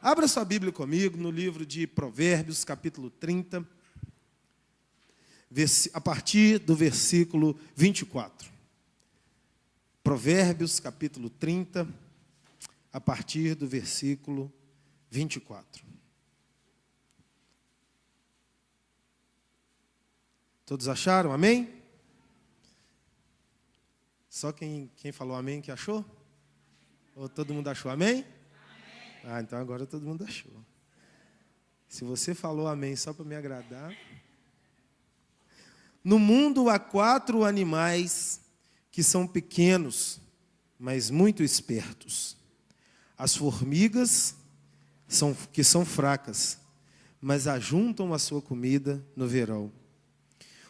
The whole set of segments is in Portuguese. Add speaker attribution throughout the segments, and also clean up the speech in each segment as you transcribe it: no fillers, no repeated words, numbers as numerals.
Speaker 1: Abra sua Bíblia comigo no livro de Provérbios, capítulo 30, a partir do versículo 24. Provérbios, capítulo 30, a partir do versículo 24. Todos acharam? Amém? Só quem falou amém que achou? Ou todo mundo achou amém? Amém. Então agora todo mundo achou. Se você falou amém só para me agradar. No mundo há 4 animais que são pequenos, mas muito espertos. As formigas que são fracas, mas ajuntam a sua comida no verão.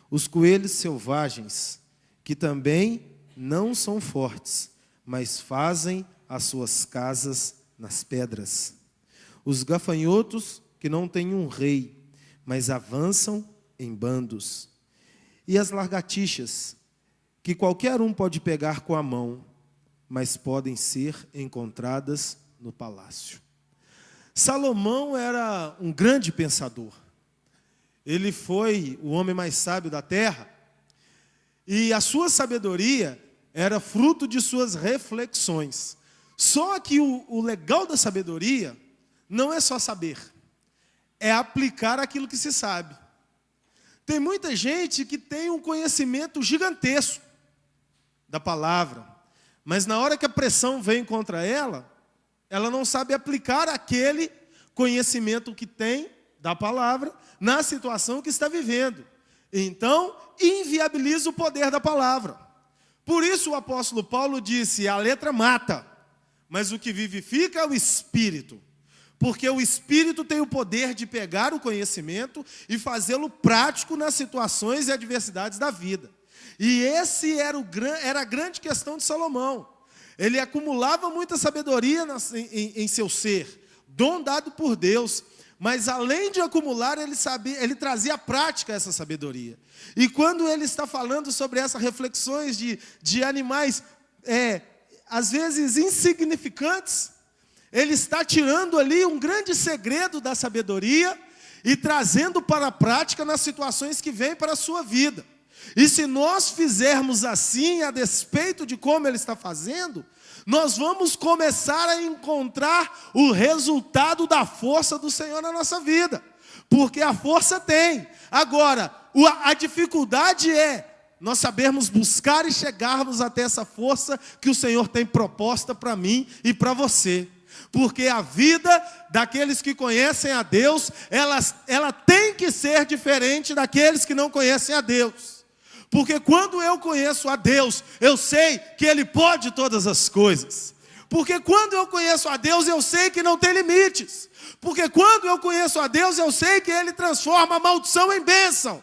Speaker 1: Os coelhos selvagens, que também não são fortes, mas fazem as suas casas nas pedras. Os gafanhotos, que não têm um rei, mas avançam em bandos. E as lagartixas, que qualquer um pode pegar com a mão, mas podem ser encontradas no palácio. Salomão era um grande pensador. Ele foi o homem mais sábio da terra. E a sua sabedoria era fruto de suas reflexões. Só que o legal da sabedoria não é só saber, é aplicar aquilo que se sabe. Tem muita gente que tem um conhecimento gigantesco da palavra, mas na hora que a pressão vem contra ela, ela não sabe aplicar aquele conhecimento que tem da palavra na situação que está vivendo. Então, inviabiliza o poder da palavra. Por isso o apóstolo Paulo disse, a letra mata, mas o que vivifica é o Espírito. Porque o Espírito tem o poder de pegar o conhecimento e fazê-lo prático nas situações e adversidades da vida. E esse era a grande questão de Salomão. Ele acumulava muita sabedoria em seu ser, dom dado por Deus. Mas além de acumular, ele trazia à prática essa sabedoria. E quando ele está falando sobre essas reflexões de animais, às vezes insignificantes, ele está tirando ali um grande segredo da sabedoria e trazendo para a prática nas situações que vêm para a sua vida. E se nós fizermos assim, a despeito de como ele está fazendo, nós vamos começar a encontrar o resultado da força do Senhor na nossa vida. Porque a força tem. Agora, a dificuldade é nós sabermos buscar e chegarmos até essa força que o Senhor tem proposta para mim e para você. Porque a vida daqueles que conhecem a Deus, ela tem que ser diferente daqueles que não conhecem a Deus. Porque quando eu conheço a Deus, eu sei que Ele pode todas as coisas. Porque quando eu conheço a Deus, eu sei que não tem limites. Porque quando eu conheço a Deus, eu sei que Ele transforma a maldição em bênção.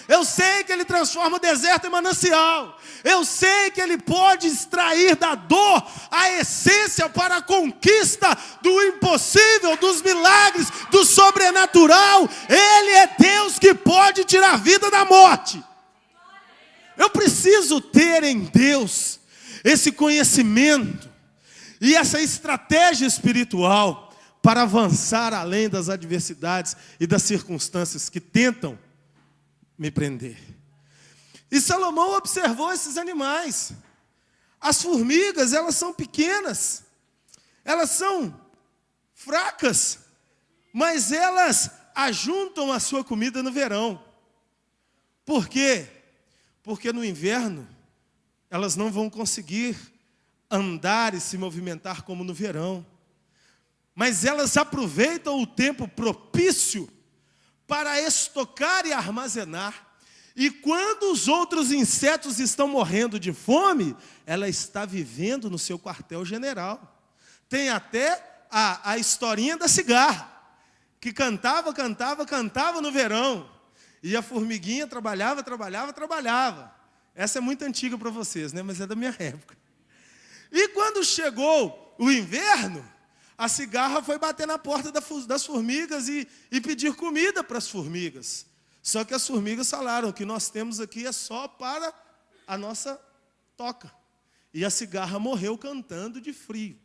Speaker 1: Eu sei que Ele transforma o deserto em manancial. Eu sei que Ele pode extrair da dor a essência para a conquista do impossível, dos milagres, do sobrenatural. Ele é Deus que pode tirar a vida da morte. Eu preciso ter em Deus esse conhecimento e essa estratégia espiritual para avançar além das adversidades e das circunstâncias que tentam me prender. E Salomão observou esses animais. As formigas, elas são pequenas, elas são fracas, mas elas ajuntam a sua comida no verão. Por quê? Porque no inverno, elas não vão conseguir andar e se movimentar como no verão. Mas elas aproveitam o tempo propício para estocar e armazenar. E quando os outros insetos estão morrendo de fome, ela está vivendo no seu quartel-general. Tem até a historinha da cigarra, que cantava no verão. E a formiguinha trabalhava. Essa é muito antiga para vocês, né? Mas é da minha época. E quando chegou o inverno, a cigarra foi bater na porta das formigas e pedir comida para as formigas. Só que as formigas falaram: o que nós temos aqui é só para a nossa toca. E a cigarra morreu cantando de frio.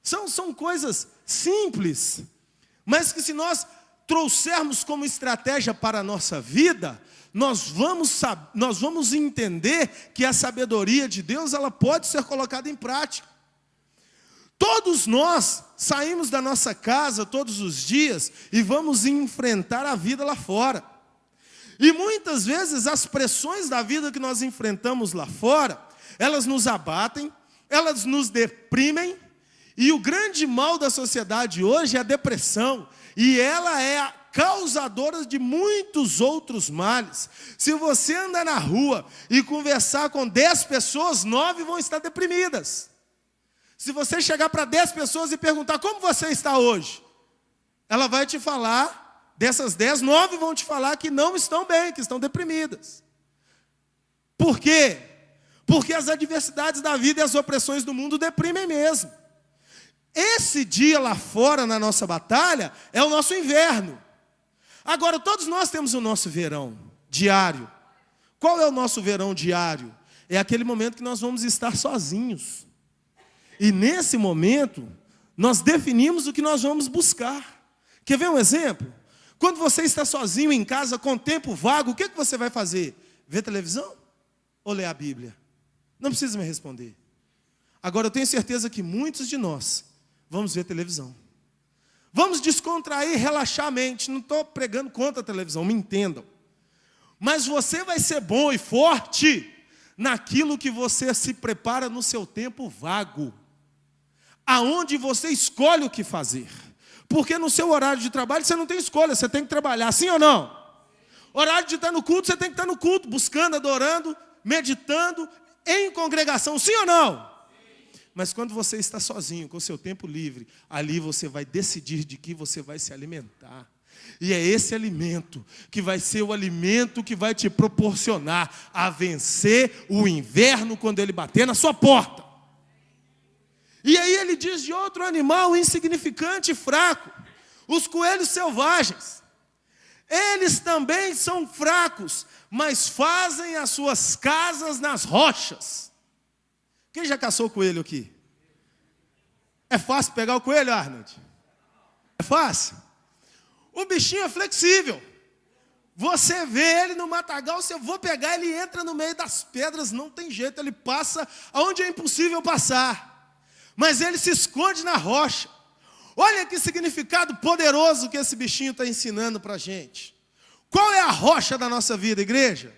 Speaker 1: São coisas simples, mas que se nós trouxermos como estratégia para a nossa vida, nós vamos entender que a sabedoria de Deus, ela pode ser colocada em prática. Todos nós saímos da nossa casa todos os dias e vamos enfrentar a vida lá fora. E muitas vezes as pressões da vida que nós enfrentamos lá fora, elas nos abatem, elas nos deprimem, e o grande mal da sociedade hoje é a depressão, e ela é a causadora de muitos outros males. Se você andar na rua e conversar com 10 pessoas, 9 vão estar deprimidas. Se você chegar para 10 pessoas e perguntar como você está hoje, ela vai te falar, dessas 10, 9 vão te falar que não estão bem, que estão deprimidas. Por quê? Porque as adversidades da vida e as opressões do mundo deprimem mesmo. Esse dia lá fora, na nossa batalha, é o nosso inverno. Agora, todos nós temos o nosso verão diário. Qual é o nosso verão diário? É aquele momento que nós vamos estar sozinhos. E nesse momento, nós definimos o que nós vamos buscar. Quer ver um exemplo? Quando você está sozinho em casa, com tempo vago, o que você vai fazer? Ver televisão? Ou ler a Bíblia? Não precisa me responder. Agora, eu tenho certeza que muitos de nós vamos ver televisão. Vamos descontrair, relaxar a mente. Não estou pregando contra a televisão, me entendam. Mas você vai ser bom e forte naquilo que você se prepara no seu tempo vago. Aonde você escolhe o que fazer. Porque no seu horário de trabalho você não tem escolha, você tem que trabalhar, sim ou não? Horário de estar no culto, você tem que estar no culto, buscando, adorando, meditando, em congregação, sim ou não? Mas quando você está sozinho, com o seu tempo livre, ali você vai decidir de que você vai se alimentar. E é esse alimento que vai ser o alimento que vai te proporcionar a vencer o inverno quando ele bater na sua porta. E aí ele diz de outro animal insignificante e fraco, os coelhos selvagens. Eles também são fracos, mas fazem as suas casas nas rochas. Quem já caçou coelho aqui? É fácil pegar o coelho, Arnold? É fácil? O bichinho é flexível. Você vê ele no matagal, você vou pegar, ele entra no meio das pedras, não tem jeito, ele passa aonde é impossível passar. Mas ele se esconde na rocha. Olha que significado poderoso que esse bichinho está ensinando para a gente. Qual é a rocha da nossa vida, igreja?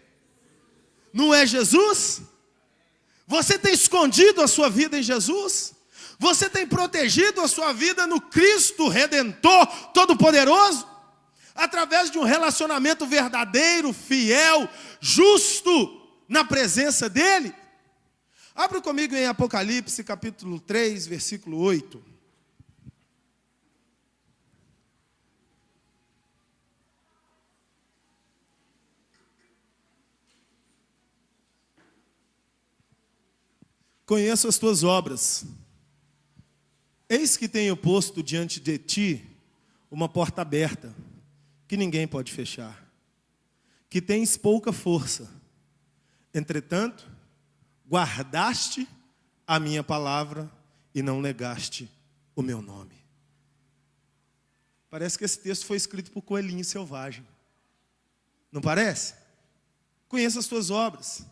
Speaker 1: Não é Jesus? Você tem escondido a sua vida em Jesus? Você tem protegido a sua vida no Cristo Redentor Todo-Poderoso? Através de um relacionamento verdadeiro, fiel, justo, na presença dEle? Abra comigo em Apocalipse, capítulo 3, versículo 8. Conheço as tuas obras. Eis que tenho posto diante de ti uma porta aberta, que ninguém pode fechar. Que tens pouca força. Entretanto, guardaste a minha palavra e não negaste o meu nome. Parece que esse texto foi escrito por coelhinho selvagem. Não parece? Conheço as tuas obras.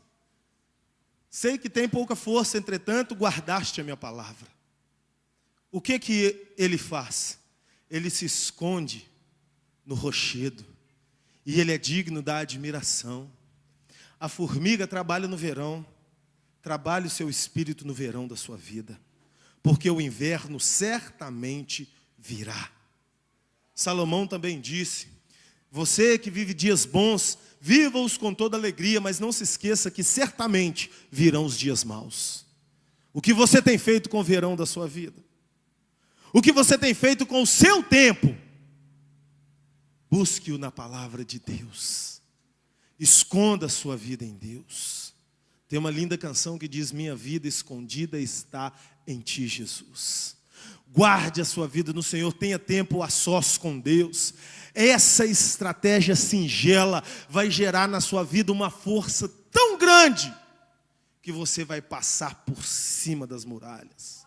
Speaker 1: Sei que tem pouca força, entretanto, guardaste a minha palavra. O que ele faz? Ele se esconde no rochedo. E ele é digno da admiração. A formiga trabalha no verão. Trabalhe o seu espírito no verão da sua vida. Porque o inverno certamente virá. Salomão também disse: você que vive dias bons, viva-os com toda alegria, mas não se esqueça que certamente virão os dias maus. O que você tem feito com o verão da sua vida? O que você tem feito com o seu tempo? Busque-o na palavra de Deus. Esconda a sua vida em Deus. Tem uma linda canção que diz: minha vida escondida está em ti, Jesus. Guarde a sua vida no Senhor, tenha tempo a sós com Deus. Essa estratégia singela vai gerar na sua vida uma força tão grande que você vai passar por cima das muralhas.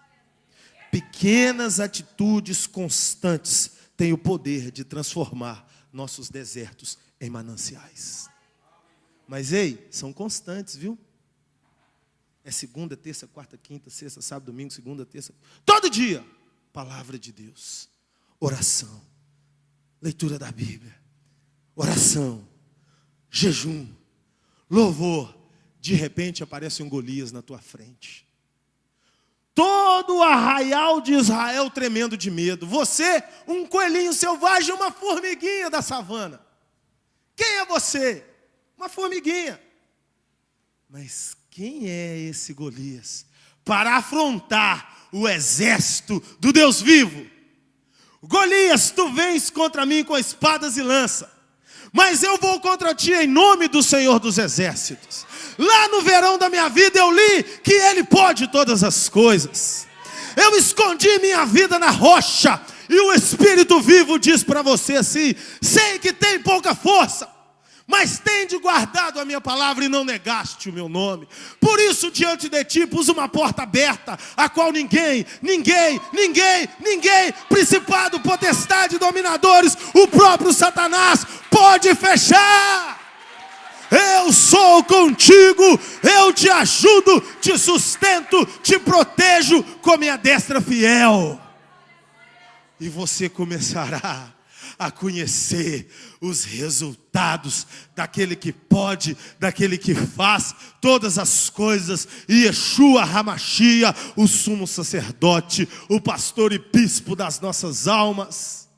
Speaker 1: Pequenas atitudes constantes têm o poder de transformar nossos desertos em mananciais. Mas ei, são constantes, viu? É segunda, terça, quarta, quinta, sexta, sábado, domingo, segunda, terça. Todo dia, palavra de Deus. Oração, leitura da Bíblia. Oração, jejum, louvor. De repente aparece um Golias na tua frente. Todo o arraial de Israel tremendo de medo. Você, um coelhinho selvagem, uma formiguinha da savana. Quem é você? Uma formiguinha. Mas quem é esse Golias para afrontar o exército do Deus vivo? Golias, tu vens contra mim com espadas e lança, mas eu vou contra ti em nome do Senhor dos Exércitos. Lá no verão da minha vida eu li que Ele pode todas as coisas. Eu escondi minha vida na rocha, e o Espírito vivo diz para você assim: sei que tem pouca força, mas tende guardado a minha palavra e não negaste o meu nome. Por isso diante de ti pus uma porta aberta, a qual ninguém, principado, potestade, dominadores, o próprio Satanás pode fechar. Eu sou contigo, eu te ajudo, te sustento, te protejo com minha destra fiel. E você começará a conhecer os resultados daquele que pode, daquele que faz todas as coisas. E Yeshua HaMashiach, o sumo sacerdote, o pastor e bispo das nossas almas.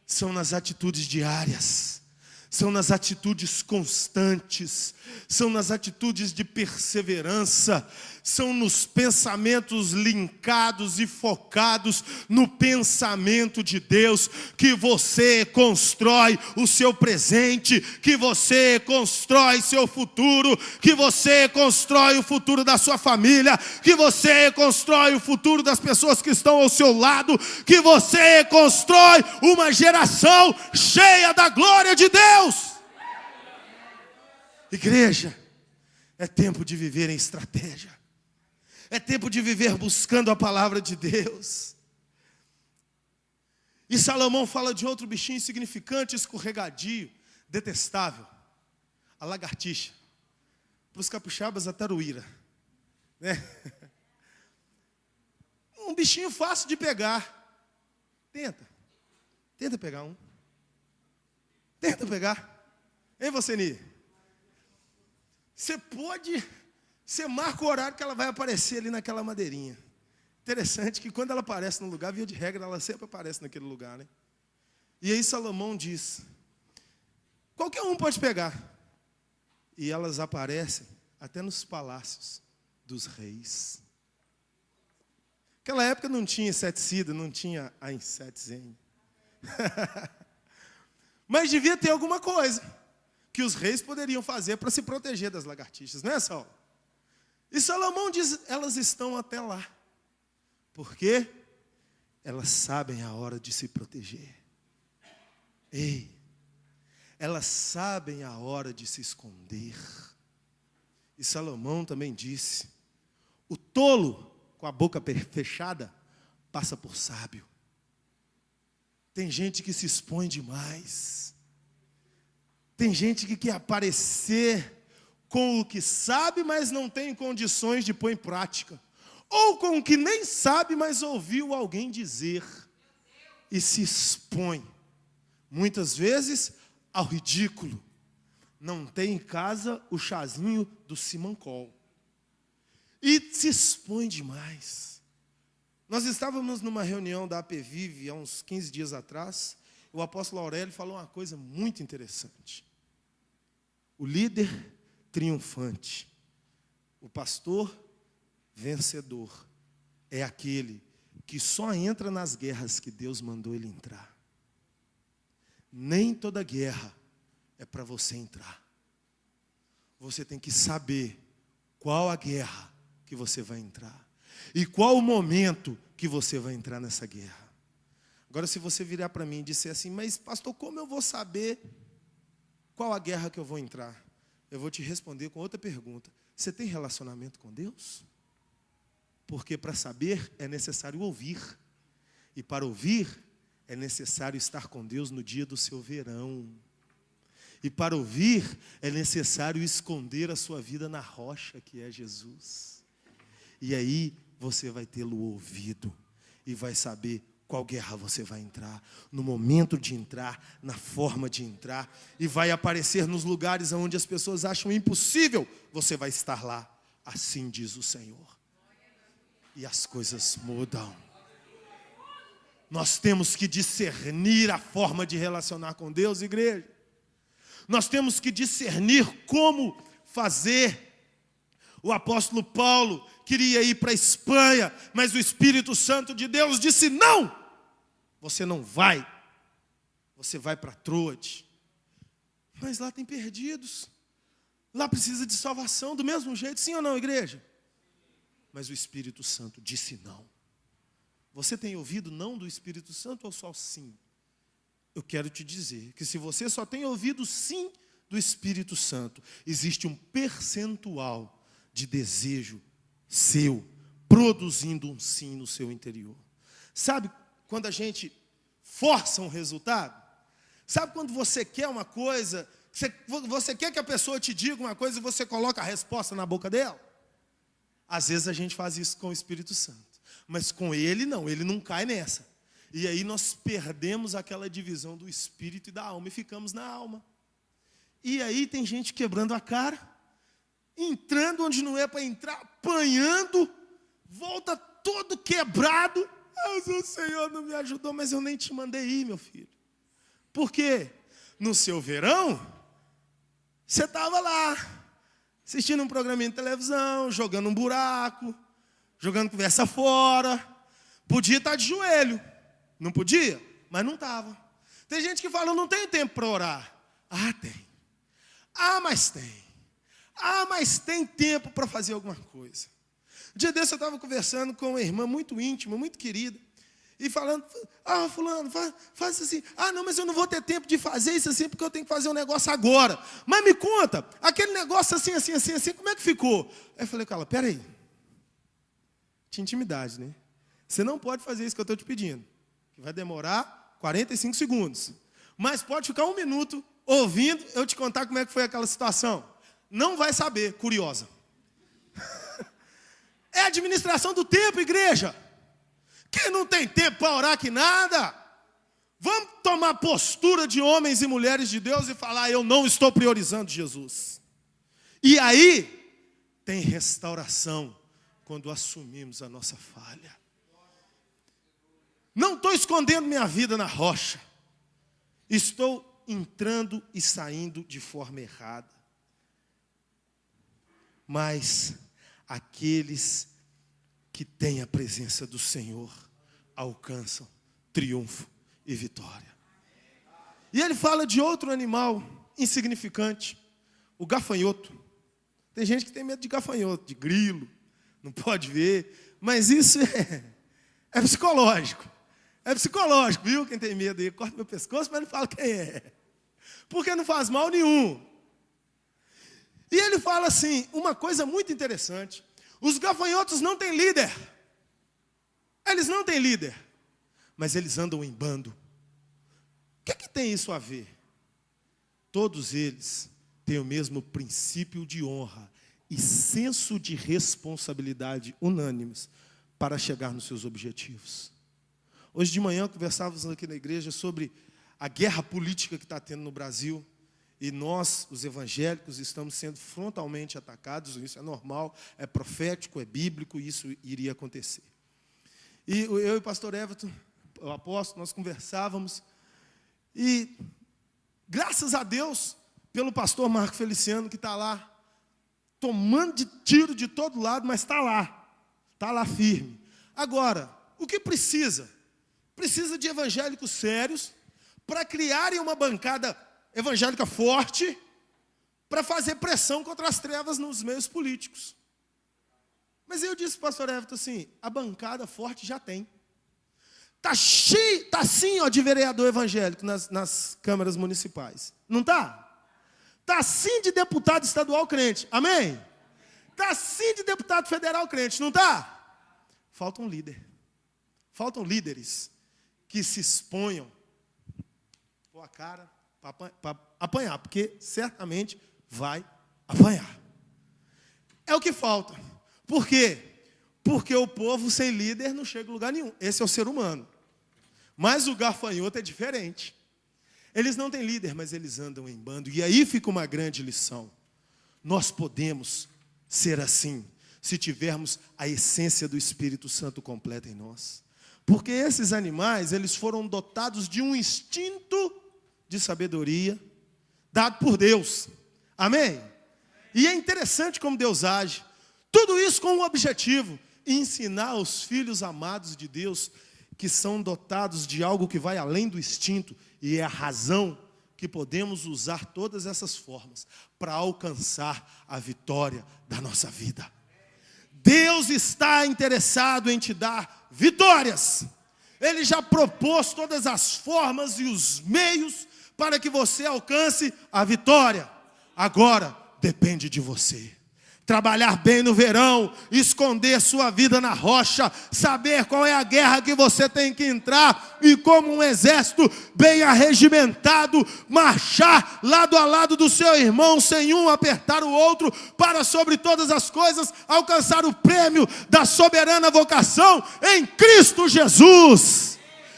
Speaker 1: São nas atitudes diárias, são nas atitudes constantes, são nas atitudes de perseverança, são nos pensamentos linkados e focados no pensamento de Deus que você constrói o seu presente, que você constrói seu futuro, que você constrói o futuro da sua família, que você constrói o futuro das pessoas que estão ao seu lado, que você constrói uma geração cheia da glória de Deus. Igreja, é tempo de viver em estratégia. É tempo de viver buscando a palavra de Deus. E Salomão fala de outro bichinho insignificante, escorregadio, detestável. A lagartixa. Para os capixabas, a taruíra. Né? Um bichinho fácil de pegar. Tenta pegar um. Tenta pegar. Hein, você, Ni? Você marca o horário que ela vai aparecer ali naquela madeirinha. Interessante que quando ela aparece no lugar, via de regra, ela sempre aparece naquele lugar, né? E aí Salomão diz: qualquer um pode pegar. E elas aparecem até nos palácios dos reis. Naquela época não tinha inseticida, não tinha a insetizene. Mas devia ter alguma coisa que os reis poderiam fazer para se proteger das lagartixas, não é, Saulo? E Salomão diz: elas estão até lá, porque elas sabem a hora de se proteger. Ei, elas sabem a hora de se esconder. E Salomão também disse: o tolo com a boca fechada passa por sábio. Tem gente que se expõe demais. Tem gente que quer aparecer com o que sabe, mas não tem condições de pôr em prática. Ou com o que nem sabe, mas ouviu alguém dizer. E se expõe, muitas vezes, ao ridículo. Não tem em casa o chazinho do Simancol. E se expõe demais. Nós estávamos numa reunião da APVIV há uns 15 dias atrás. O apóstolo Aurélio falou uma coisa muito interessante. O líder triunfante, o pastor vencedor, é aquele que só entra nas guerras que Deus mandou ele entrar. Nem toda guerra é para você entrar. Você tem que saber qual a guerra que você vai entrar e qual o momento que você vai entrar nessa guerra. Agora, se você virar para mim e disser assim: mas pastor, como eu vou saber qual a guerra que eu vou entrar? Eu vou te responder com outra pergunta: você tem relacionamento com Deus? Porque para saber é necessário ouvir. E para ouvir é necessário estar com Deus no dia do seu verão. E para ouvir é necessário esconder a sua vida na rocha que é Jesus. E aí você vai tê-lo ouvido e vai saber qual guerra você vai entrar, no momento de entrar, na forma de entrar, e vai aparecer nos lugares onde as pessoas acham impossível, você vai estar lá. Assim diz o Senhor. E as coisas mudam. Nós temos que discernir a forma de relacionar com Deus, igreja. Nós temos que discernir como fazer. O apóstolo Paulo queria ir para a Espanha, mas o Espírito Santo de Deus disse: não, você não vai. Você vai para Troade. Mas lá tem perdidos. Lá precisa de salvação do mesmo jeito, sim ou não, igreja? Mas o Espírito Santo disse não. Você tem ouvido não do Espírito Santo ou só sim? Eu quero te dizer que se você só tem ouvido sim do Espírito Santo, existe um percentual de desejo seu, produzindo um sim no seu interior. Sabe quando a gente força um resultado? Sabe quando você quer uma coisa, você quer que a pessoa te diga uma coisa e você coloca a resposta na boca dela? Às vezes a gente faz isso com o Espírito Santo. Mas com ele não cai nessa. E aí nós perdemos aquela divisão do espírito e da alma e ficamos na alma. E aí tem gente quebrando a cara, entrando onde não é para entrar, apanhando, volta todo quebrado. O Senhor não me ajudou, mas eu nem te mandei ir, meu filho. Por quê? No seu verão, você estava lá, assistindo um programinha de televisão, jogando um buraco, jogando conversa fora. Podia estar de joelho. Não podia? Mas não estava. Tem gente que fala: eu não tenho tempo para orar. Ah, tem. Ah, mas tem. Ah, mas tem tempo para fazer alguma coisa. Um dia desse eu estava conversando com uma irmã muito íntima, muito querida, e falando: ah, fulano, faz assim. Ah, não, mas eu não vou ter tempo de fazer isso assim, porque eu tenho que fazer um negócio agora. Mas me conta, aquele negócio assim, como é que ficou? Aí eu falei com ela: peraí. Tinha intimidade, né? Você não pode fazer isso que eu estou te pedindo, que vai demorar 45 segundos. Mas pode ficar 1 minuto ouvindo eu te contar como é que foi aquela situação. Não vai saber, curiosa. É a administração do tempo, igreja. Quem não tem tempo para orar que nada. Vamos tomar postura de homens e mulheres de Deus e falar: eu não estou priorizando Jesus. E aí tem restauração quando assumimos a nossa falha. Não estou escondendo minha vida na rocha. Estou entrando e saindo de forma errada. Mas aqueles que têm a presença do Senhor alcançam triunfo e vitória. E ele fala de outro animal insignificante, o gafanhoto. Tem gente que tem medo de gafanhoto, de grilo, não pode ver, mas isso é psicológico. É psicológico, viu? Quem tem medo aí, corta meu pescoço, mas não fala quem é. Porque não faz mal nenhum. E ele fala assim, uma coisa muito interessante: os gafanhotos não têm líder. Eles não têm líder, mas eles andam em bando. O que tem isso a ver? Todos eles têm o mesmo princípio de honra e senso de responsabilidade unânimes para chegar nos seus objetivos. Hoje de manhã conversávamos aqui na igreja sobre a guerra política que está tendo no Brasil. E nós, os evangélicos, estamos sendo frontalmente atacados. Isso é normal, é profético, é bíblico, e isso iria acontecer. E eu e o pastor Everton, o apóstolo, nós conversávamos. E graças a Deus, pelo pastor Marco Feliciano, que está lá, tomando de tiro de todo lado, mas está lá firme. Agora, o que precisa? Precisa de evangélicos sérios para criarem uma bancada evangélica forte para fazer pressão contra as trevas nos meios políticos. Mas eu disse para o pastor Everton assim: a bancada forte já tem. Está cheio, está assim, ó, de vereador evangélico nas câmaras municipais. Não está? Está assim de deputado estadual crente. Amém? Está assim de deputado federal crente. Não está? falta um líder. Faltam líderes que se exponham com a cara para apanhar, porque certamente vai apanhar. É o que falta. Por quê? Porque o povo sem líder não chega a lugar nenhum. Esse é o ser humano. Mas o gafanhoto é diferente. Eles não têm líder, mas eles andam em bando. E aí fica uma grande lição. Nós podemos ser assim, se tivermos a essência do Espírito Santo completa em nós. Porque esses animais, eles foram dotados de um instinto de sabedoria, dado por Deus. Amém? E é interessante como Deus age. Tudo isso com um objetivo: ensinar aos filhos amados de Deus, que são dotados de algo que vai além do instinto, e é a razão que podemos usar todas essas formas para alcançar a vitória da nossa vida. Deus está interessado em te dar vitórias. Ele já propôs todas as formas e os meios para que você alcance a vitória. Agora depende de você. Trabalhar bem no verão, esconder sua vida na rocha, saber qual é a guerra que você tem que entrar e, como um exército bem arregimentado, marchar lado a lado do seu irmão, sem um apertar o outro, para sobre todas as coisas alcançar o prêmio da soberana vocação em Cristo Jesus.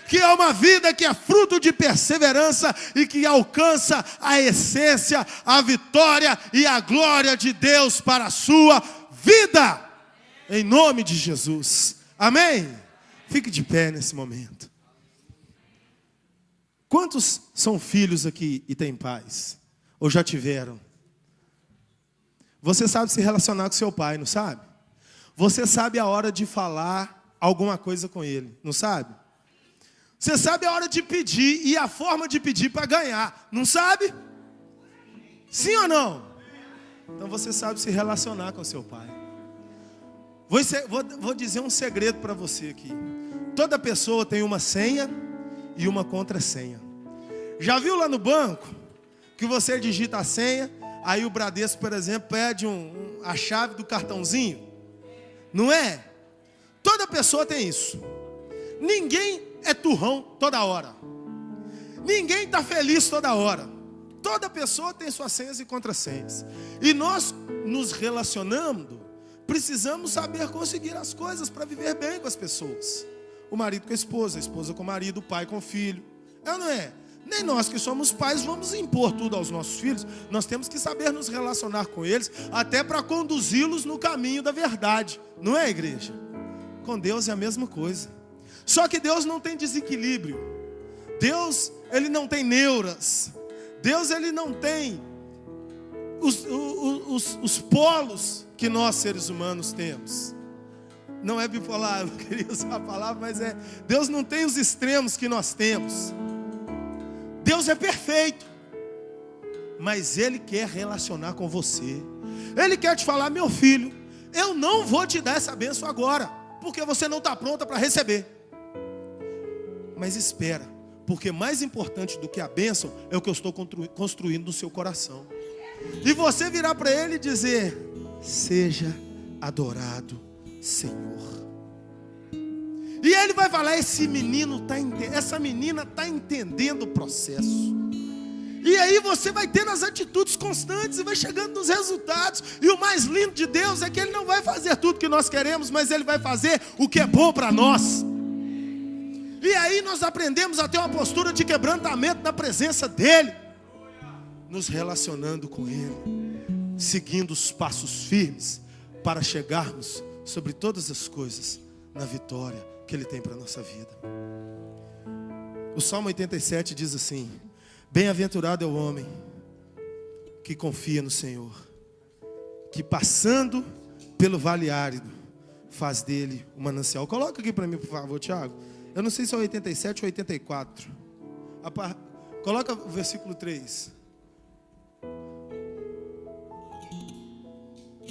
Speaker 1: Que é uma vida que é fruto de perseverança e que alcança a essência, a vitória e a glória de Deus para a sua vida. Em nome de Jesus. Amém? Fique de pé nesse momento. Quantos são filhos aqui e têm pais? Ou já tiveram? Você sabe se relacionar com seu pai, não sabe? Você sabe a hora de falar alguma coisa com ele, não sabe? Você sabe a hora de pedir e a forma de pedir para ganhar, não sabe? Sim ou não? Então você sabe se relacionar com seu pai. Vou dizer um segredo para você aqui. Toda pessoa tem uma senha e uma contrassenha. Já viu lá no banco que você digita a senha, aí o Bradesco, por exemplo, pede a chave do cartãozinho? Não é? Toda pessoa tem isso. Ninguém é turrão toda hora. Ninguém está feliz toda hora. Toda pessoa tem suas senhas e contrassenhas. E nós nos relacionando, precisamos saber conseguir as coisas para viver bem com as pessoas. O marido com a esposa com o marido, o pai com o filho. É ou não é? Nem nós que somos pais vamos impor tudo aos nossos filhos. Nós temos que saber nos relacionar com eles, até para conduzi-los no caminho da verdade. Não é, igreja? Com Deus é a mesma coisa. Só que Deus não tem desequilíbrio. Deus, Ele não tem neuras. Deus, Ele não tem os polos que nós seres humanos temos. Não é bipolar, eu não queria usar a palavra, mas é. Deus não tem os extremos que nós temos. Deus é perfeito. Mas Ele quer relacionar com você. Ele quer te falar: meu filho, eu não vou te dar essa bênção agora, porque você não está pronta para receber. Mas espera, porque mais importante do que a bênção é o que eu estou construindo no seu coração. E você virar para ele e dizer: seja adorado, Senhor. E ele vai falar: essa menina está entendendo o processo. E aí você vai tendo as atitudes constantes e vai chegando nos resultados. E o mais lindo de Deus é que Ele não vai fazer tudo que nós queremos, mas Ele vai fazer o que é bom para nós. E aí nós aprendemos a ter uma postura de quebrantamento na presença dEle, nos relacionando com Ele, seguindo os passos firmes para chegarmos sobre todas as coisas na vitória que Ele tem para a nossa vida. O Salmo 87 diz assim: bem-aventurado é o homem que confia no Senhor, que passando pelo vale árido faz dele um manancial. Coloca aqui para mim, por favor, Tiago. Eu não sei se é 87 ou 84. Coloca o versículo 3.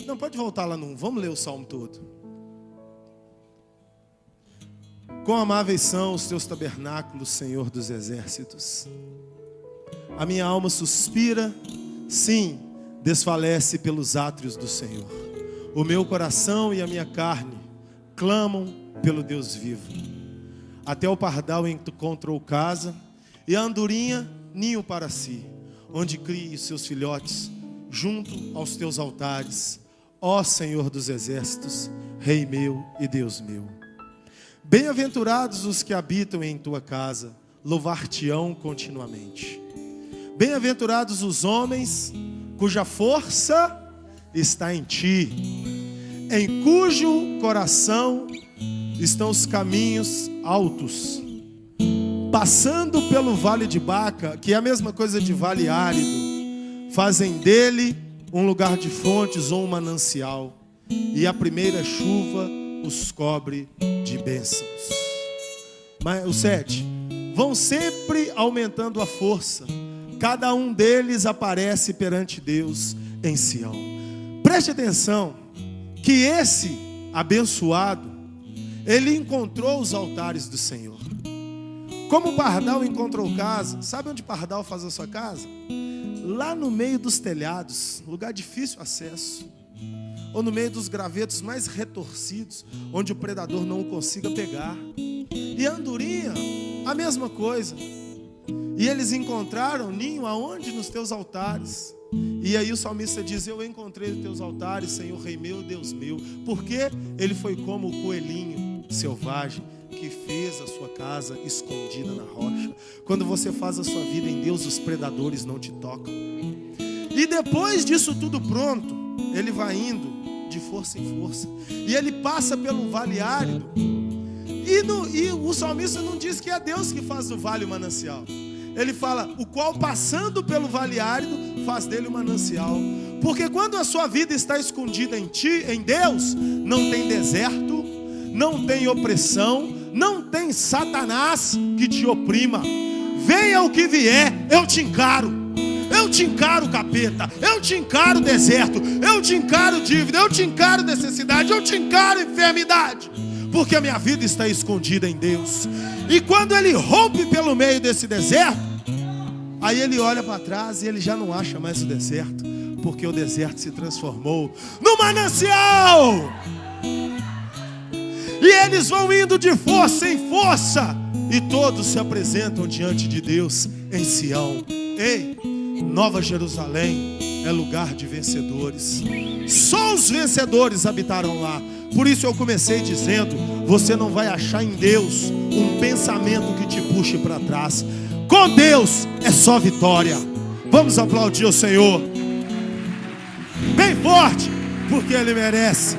Speaker 1: Não, pode voltar lá no 1. Vamos ler o salmo todo. Quão amáveis são os teus tabernáculos, Senhor dos exércitos. A minha alma suspira, sim, desfalece pelos átrios do Senhor. O meu coração e a minha carne clamam pelo Deus vivo. Até o pardal encontrou casa, e a andorinha ninho para si, onde crie os seus filhotes, junto aos teus altares, ó Senhor dos exércitos, Rei meu e Deus meu. Bem-aventurados os que habitam em tua casa, louvar-te-ão continuamente. Bem-aventurados os homens cuja força está em ti, em cujo coração estão os caminhos altos, passando pelo vale de Baca, que é a mesma coisa de vale árido, fazem dele um lugar de fontes ou um manancial, e a primeira chuva os cobre de bênçãos. Mas o 7, vão sempre aumentando a força, cada um deles aparece perante Deus em Sião. Preste atenção, que esse abençoado, ele encontrou os altares do Senhor. Como o pardal encontrou casa, sabe onde o pardal faz a sua casa? Lá no meio dos telhados, lugar de difícil acesso, ou no meio dos gravetos mais retorcidos, onde o predador não o consiga pegar. E a andorinha, a mesma coisa. E eles encontraram ninho aonde? Nos teus altares. E aí o salmista diz: eu encontrei os teus altares, Senhor, Rei meu, Deus meu. Porque ele foi como o coelhinho selvagem que fez a sua casa escondida na rocha. Quando você faz a sua vida em Deus, os predadores não te tocam. E depois disso tudo pronto, ele vai indo de força em força, e ele passa pelo vale árido, e o salmista não diz que é Deus que faz do vale o manancial. Ele fala, o qual passando pelo vale árido, faz dele o manancial. Porque quando a sua vida está escondida em ti, em Deus, não tem deserto, não tem opressão, não tem Satanás que te oprima. Venha o que vier, eu te encaro. Eu te encaro, capeta, eu te encaro deserto, eu te encaro dívida, eu te encaro necessidade, eu te encaro enfermidade, porque a minha vida está escondida em Deus. E quando ele rompe pelo meio desse deserto, aí ele olha para trás e ele já não acha mais o deserto, porque o deserto se transformou no manancial. E eles vão indo de força em força, e todos se apresentam diante de Deus em Sião. Ei, Nova Jerusalém é lugar de vencedores. Só os vencedores habitarão lá. Por isso eu comecei dizendo, você não vai achar em Deus um pensamento que te puxe para trás. Com Deus é só vitória. Vamos aplaudir o Senhor bem forte, porque Ele merece.